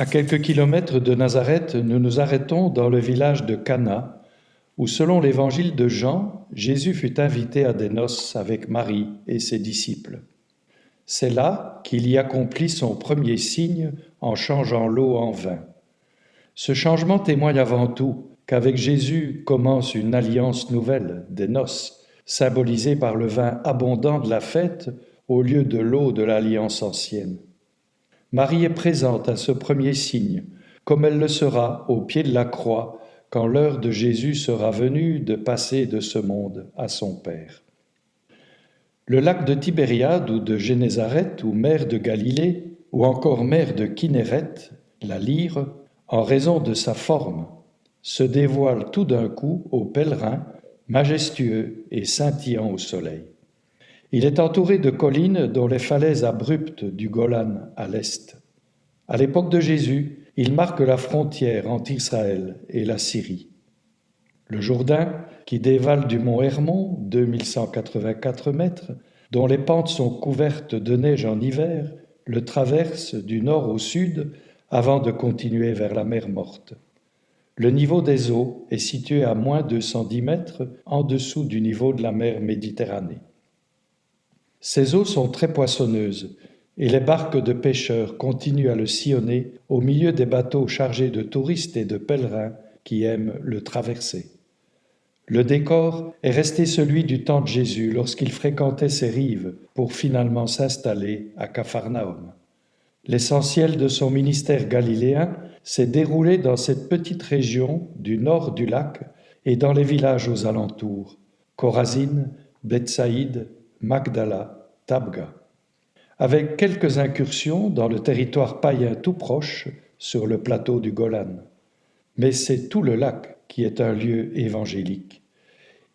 À quelques kilomètres de Nazareth, nous nous arrêtons dans le village de Cana, où selon l'évangile de Jean, Jésus fut invité à des noces avec Marie et ses disciples. C'est là qu'il y accomplit son premier signe en changeant l'eau en vin. Ce changement témoigne avant tout qu'avec Jésus commence une alliance nouvelle, des noces, symbolisée par le vin abondant de la fête au lieu de l'eau de l'alliance ancienne. Marie est présente à ce premier signe, comme elle le sera au pied de la croix quand l'heure de Jésus sera venue de passer de ce monde à son Père. Le lac de Tibériade ou de Génézareth ou mer de Galilée ou encore mer de Kinnéreth, la lyre, en raison de sa forme, se dévoile tout d'un coup aux pèlerins, majestueux et scintillant au soleil. Il est entouré de collines dont les falaises abruptes du Golan à l'est. À l'époque de Jésus, il marque la frontière entre Israël et la Syrie. Le Jourdain, qui dévale du mont Hermon, 2184 mètres, dont les pentes sont couvertes de neige en hiver, le traverse du nord au sud avant de continuer vers la mer Morte. Le niveau des eaux est situé à moins 210 mètres en dessous du niveau de la mer Méditerranée. Ces eaux sont très poissonneuses et les barques de pêcheurs continuent à le sillonner au milieu des bateaux chargés de touristes et de pèlerins qui aiment le traverser. Le décor est resté celui du temps de Jésus lorsqu'il fréquentait ces rives pour finalement s'installer à Capharnaüm. L'essentiel de son ministère galiléen s'est déroulé dans cette petite région du nord du lac et dans les villages aux alentours, Chorazine, Bethsaïde, Magdala, Tabga, avec quelques incursions dans le territoire païen tout proche sur le plateau du Golan. Mais c'est tout le lac qui est un lieu évangélique.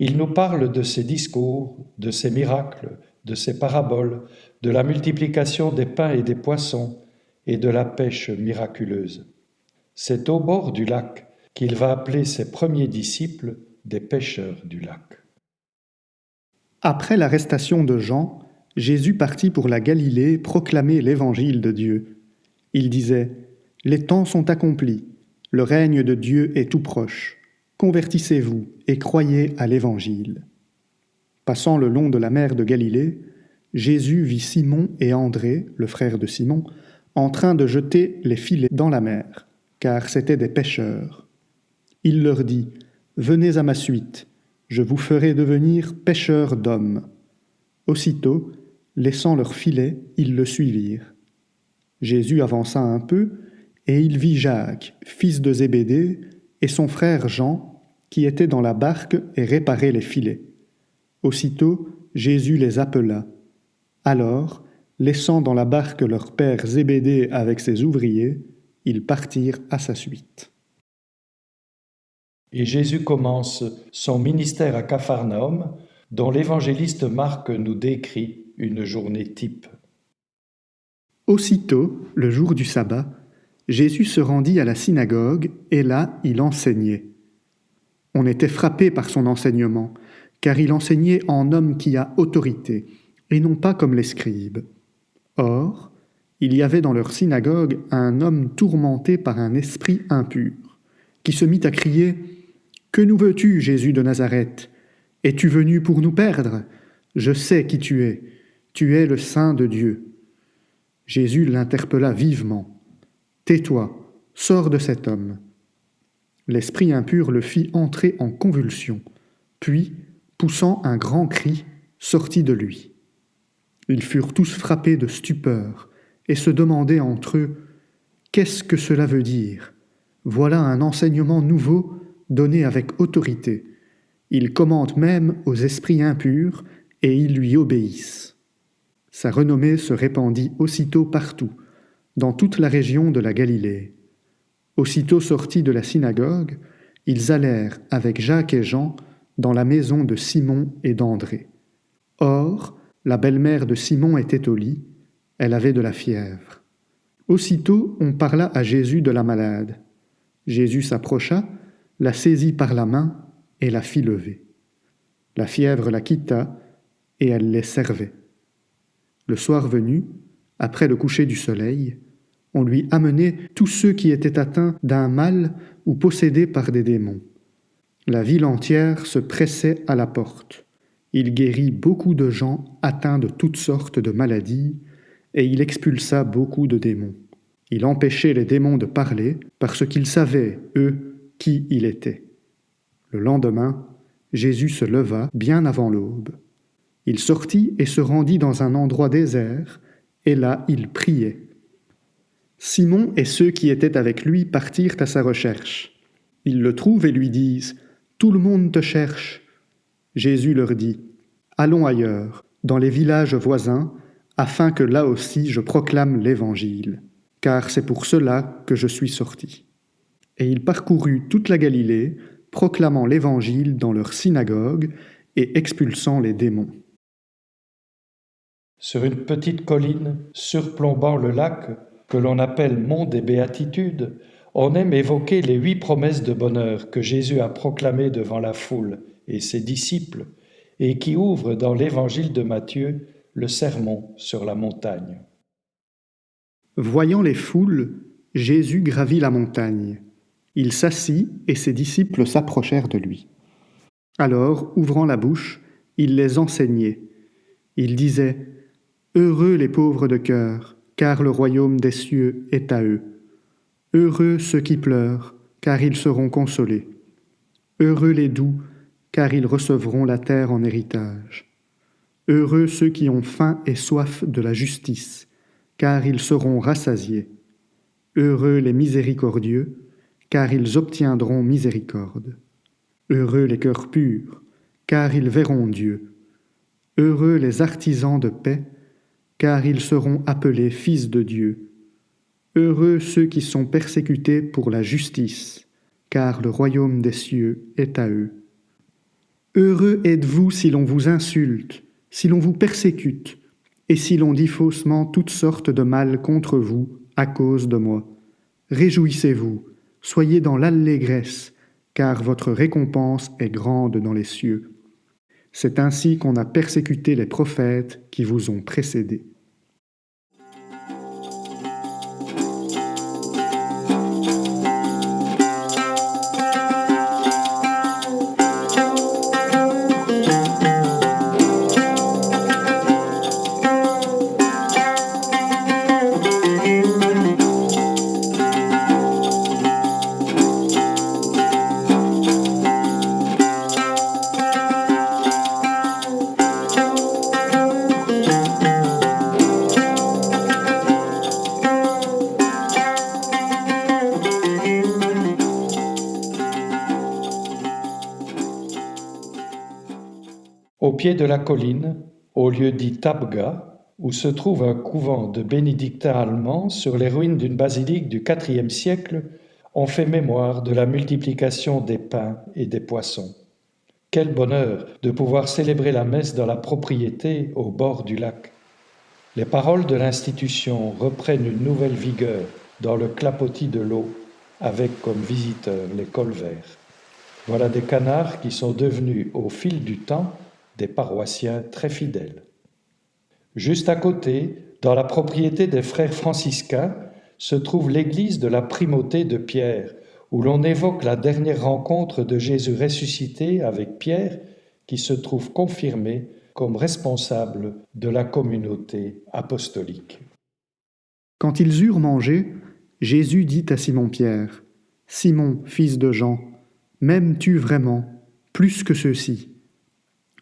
Il nous parle de ses discours, de ses miracles, de ses paraboles, de la multiplication des pains et des poissons et de la pêche miraculeuse. C'est au bord du lac qu'il va appeler ses premiers disciples des pêcheurs du lac. Après l'arrestation de Jean, Jésus partit pour la Galilée proclamer l'évangile de Dieu. Il disait : « Les temps sont accomplis, le règne de Dieu est tout proche. Convertissez-vous et croyez à l'évangile. » Passant le long de la mer de Galilée, Jésus vit Simon et André, le frère de Simon, en train de jeter les filets dans la mer, car c'étaient des pêcheurs. Il leur dit : « Venez à ma suite, je vous ferai devenir pêcheurs d'hommes. » Aussitôt, laissant leurs filets, ils le suivirent. Jésus avança un peu, et il vit Jacques, fils de Zébédée, et son frère Jean, qui étaient dans la barque et réparaient les filets. Aussitôt, Jésus les appela. Alors, laissant dans la barque leur père Zébédée avec ses ouvriers, ils partirent à sa suite. Et Jésus commence son ministère à Capharnaüm, dont l'évangéliste Marc nous décrit une journée type. Aussitôt, le jour du sabbat, Jésus se rendit à la synagogue et là, il enseignait. On était frappé par son enseignement, car il enseignait en homme qui a autorité, et non pas comme les scribes. Or, il y avait dans leur synagogue un homme tourmenté par un esprit impur, qui se mit à crier : « Que nous veux-tu, Jésus de Nazareth ? Es-tu venu pour nous perdre ? Je sais qui tu es le Saint de Dieu. » Jésus l'interpella vivement. « Tais-toi, sors de cet homme. » L'esprit impur le fit entrer en convulsion, puis, poussant un grand cri, sortit de lui. Ils furent tous frappés de stupeur et se demandaient entre eux : « Qu'est-ce que cela veut dire ? Voilà un enseignement nouveau donné avec autorité. Il commande même aux esprits impurs et ils lui obéissent. » Sa renommée se répandit aussitôt partout, dans toute la région de la Galilée. Aussitôt sortis de la synagogue, ils allèrent avec Jacques et Jean dans la maison de Simon et d'André. Or, la belle-mère de Simon était au lit, elle avait de la fièvre. Aussitôt, on parla à Jésus de la malade. Jésus s'approcha, la saisit par la main et la fit lever. La fièvre la quitta et elle les servait. Le soir venu, après le coucher du soleil, On lui amenait tous ceux qui étaient atteints d'un mal ou possédés par des démons. La ville entière se pressait à la porte. Il guérit beaucoup de gens atteints de toutes sortes de maladies, et il expulsa beaucoup de démons. Il empêchait les démons de parler, parce qu'ils savaient, eux, qui il était. Le lendemain, Jésus se leva bien avant l'aube. Il sortit et se rendit dans un endroit désert, et là il priait. Simon et ceux qui étaient avec lui partirent à sa recherche. Ils le trouvent et lui disent « Tout le monde te cherche ». Jésus leur dit « Allons ailleurs, dans les villages voisins, afin que là aussi je proclame l'Évangile, car c'est pour cela que je suis sorti. » Et il parcourut toute la Galilée, proclamant l'Évangile dans leurs synagogues et expulsant les démons. Sur une petite colline surplombant le lac, que l'on appelle Mont des Béatitudes, on aime évoquer les 8 promesses de bonheur que Jésus a proclamées devant la foule et ses disciples, et qui ouvrent dans l'Évangile de Matthieu le sermon sur la montagne. Voyant les foules, Jésus gravit la montagne. Il s'assit et ses disciples s'approchèrent de lui. Alors, ouvrant la bouche, il les enseignait. Il disait « Heureux les pauvres de cœur, car le royaume des cieux est à eux. Heureux ceux qui pleurent, car ils seront consolés. Heureux les doux, car ils recevront la terre en héritage. Heureux ceux qui ont faim et soif de la justice, car ils seront rassasiés. Heureux les miséricordieux, car ils obtiendront miséricorde. Heureux les cœurs purs, car ils verront Dieu. Heureux les artisans de paix, car ils seront appelés fils de Dieu. Heureux ceux qui sont persécutés pour la justice, car le royaume des cieux est à eux. Heureux êtes-vous si l'on vous insulte, si l'on vous persécute, et si l'on dit faussement toutes sortes de mal contre vous à cause de moi. Réjouissez-vous, soyez dans l'allégresse, car votre récompense est grande dans les cieux. C'est ainsi qu'on a persécuté les prophètes qui vous ont précédés. Au pied de la colline, au lieu dit Tabga, où se trouve un couvent de bénédictins allemands sur les ruines d'une basilique du IVe siècle, on fait mémoire de la multiplication des pains et des poissons. Quel bonheur de pouvoir célébrer la messe dans la propriété au bord du lac. Les paroles de l'institution reprennent une nouvelle vigueur dans le clapotis de l'eau, avec comme visiteurs les colverts. Voilà des canards qui sont devenus, au fil du temps, des paroissiens très fidèles. Juste à côté, dans la propriété des frères franciscains, se trouve l'église de la Primauté de Pierre, où l'on évoque la dernière rencontre de Jésus ressuscité avec Pierre, qui se trouve confirmé comme responsable de la communauté apostolique. Quand ils eurent mangé, Jésus dit à Simon-Pierre, « Simon, fils de Jean, m'aimes-tu vraiment, plus que ceux-ci »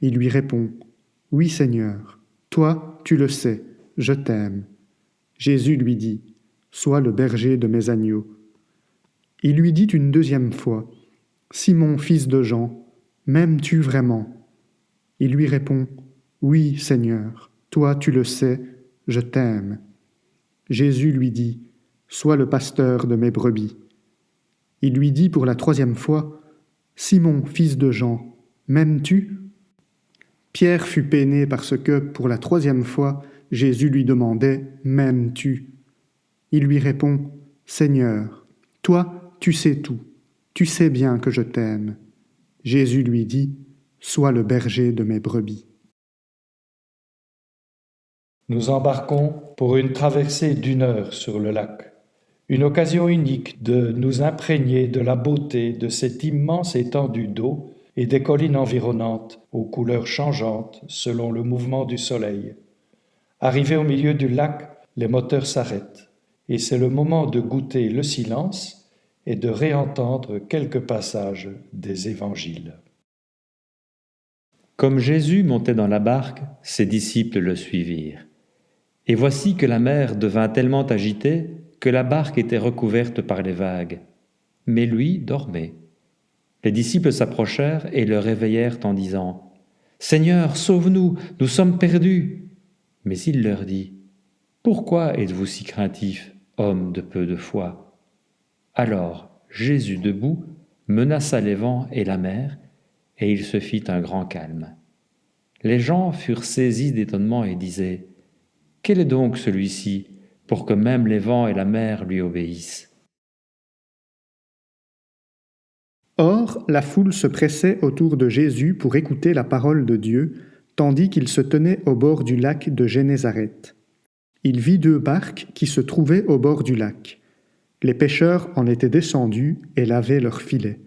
Il lui répond, « Oui, Seigneur, toi, tu le sais, je t'aime. » Jésus lui dit, « Sois le berger de mes agneaux. » Il lui dit une deuxième fois, « Simon, fils de Jean, m'aimes-tu vraiment ?» Il lui répond, « Oui, Seigneur, toi, tu le sais, je t'aime. » Jésus lui dit, « Sois le pasteur de mes brebis. » Il lui dit pour la troisième fois, « Simon, fils de Jean, m'aimes-tu » Pierre fut peiné parce que, pour la troisième fois, Jésus lui demandait « M'aimes-tu » Il lui répond « Seigneur, toi, tu sais tout, tu sais bien que je t'aime. » Jésus lui dit « Sois le berger de mes brebis. » Nous embarquons pour une traversée d'1 heure sur le lac. Une occasion unique de nous imprégner de la beauté de cette immense étendue d'eau et des collines environnantes, aux couleurs changeantes selon le mouvement du soleil. Arrivés au milieu du lac, les moteurs s'arrêtent, et c'est le moment de goûter le silence et de réentendre quelques passages des évangiles. Comme Jésus montait dans la barque, ses disciples le suivirent. Et voici que la mer devint tellement agitée que la barque était recouverte par les vagues. Mais lui dormait. Les disciples s'approchèrent et le réveillèrent en disant « Seigneur, sauve-nous, nous sommes perdus !» Mais il leur dit « Pourquoi êtes-vous si craintifs, hommes de peu de foi ?» Alors Jésus debout menaça les vents et la mer, et il se fit un grand calme. Les gens furent saisis d'étonnement et disaient « Quel est donc celui-ci pour que même les vents et la mer lui obéissent ?» Or, la foule se pressait autour de Jésus pour écouter la parole de Dieu, tandis qu'il se tenait au bord du lac de Génézareth. Il vit 2 barques qui se trouvaient au bord du lac. Les pêcheurs en étaient descendus et lavaient leurs filets.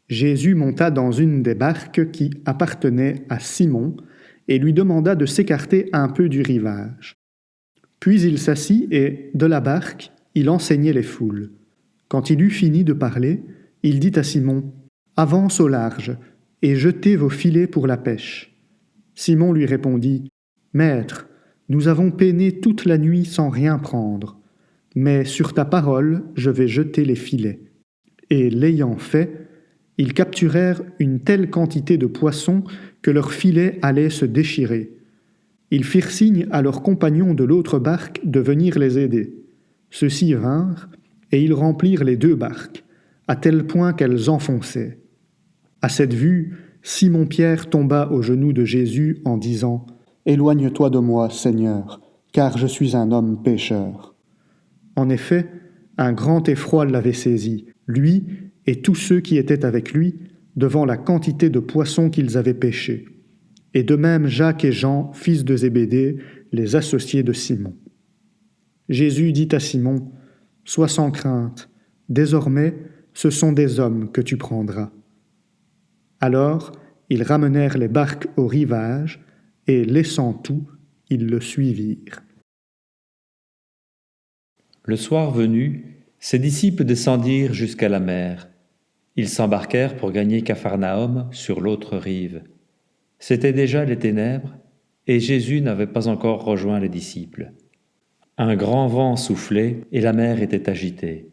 Jésus monta dans une des barques qui appartenait à Simon et lui demanda de s'écarter un peu du rivage. Puis il s'assit et, de la barque, il enseignait les foules. Quand il eut fini de parler, il dit à Simon, « Avance au large et jetez vos filets pour la pêche. » Simon lui répondit, « Maître, nous avons peiné toute la nuit sans rien prendre, mais sur ta parole je vais jeter les filets. » Et l'ayant fait, ils capturèrent une telle quantité de poissons que leurs filets allaient se déchirer. Ils firent signe à leurs compagnons de l'autre barque de venir les aider. Ceux-ci vinrent, et ils remplirent les 2 barques, à tel point qu'elles enfonçaient. À cette vue, Simon-Pierre tomba aux genoux de Jésus en disant « Éloigne-toi de moi, Seigneur, car je suis un homme pécheur. » En effet, un grand effroi l'avait saisi, lui et tous ceux qui étaient avec lui, devant la quantité de poissons qu'ils avaient pêchés. Et de même Jacques et Jean, fils de Zébédée, les associés de Simon. Jésus dit à Simon, « Sois sans crainte, désormais ce sont des hommes que tu prendras. » Alors ils ramenèrent les barques au rivage, et laissant tout, ils le suivirent. Le soir venu, ses disciples descendirent jusqu'à la mer. Ils s'embarquèrent pour gagner Capharnaüm sur l'autre rive. C'étaient déjà les ténèbres, et Jésus n'avait pas encore rejoint les disciples. Un grand vent soufflait, et la mer était agitée.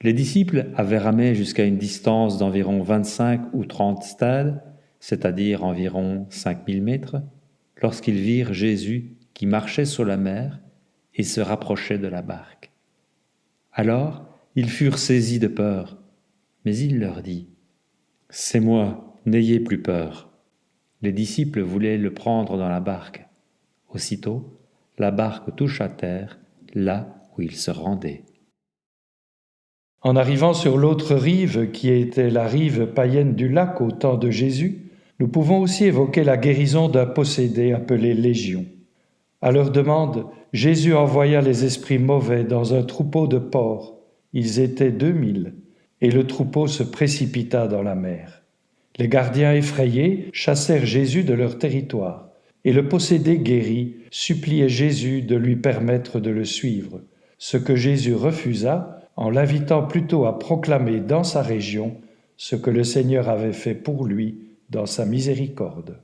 Les disciples avaient ramé jusqu'à une distance d'environ 25 ou 30 stades, c'est-à-dire environ 5000 mètres, lorsqu'ils virent Jésus qui marchait sur la mer et se rapprochait de la barque. Alors, ils furent saisis de peur, mais il leur dit « C'est moi, n'ayez plus peur. » Les disciples voulaient le prendre dans la barque. Aussitôt, la barque touche à terre, là où il se rendait. En arrivant sur l'autre rive, qui était la rive païenne du lac au temps de Jésus, nous pouvons aussi évoquer la guérison d'un possédé appelé Légion. À leur demande, Jésus envoya les esprits mauvais dans un troupeau de porcs. Ils étaient 2000, et le troupeau se précipita dans la mer. Les gardiens effrayés chassèrent Jésus de leur territoire, et le possédé guéri suppliait Jésus de lui permettre de le suivre, ce que Jésus refusa en l'invitant plutôt à proclamer dans sa région ce que le Seigneur avait fait pour lui dans sa miséricorde.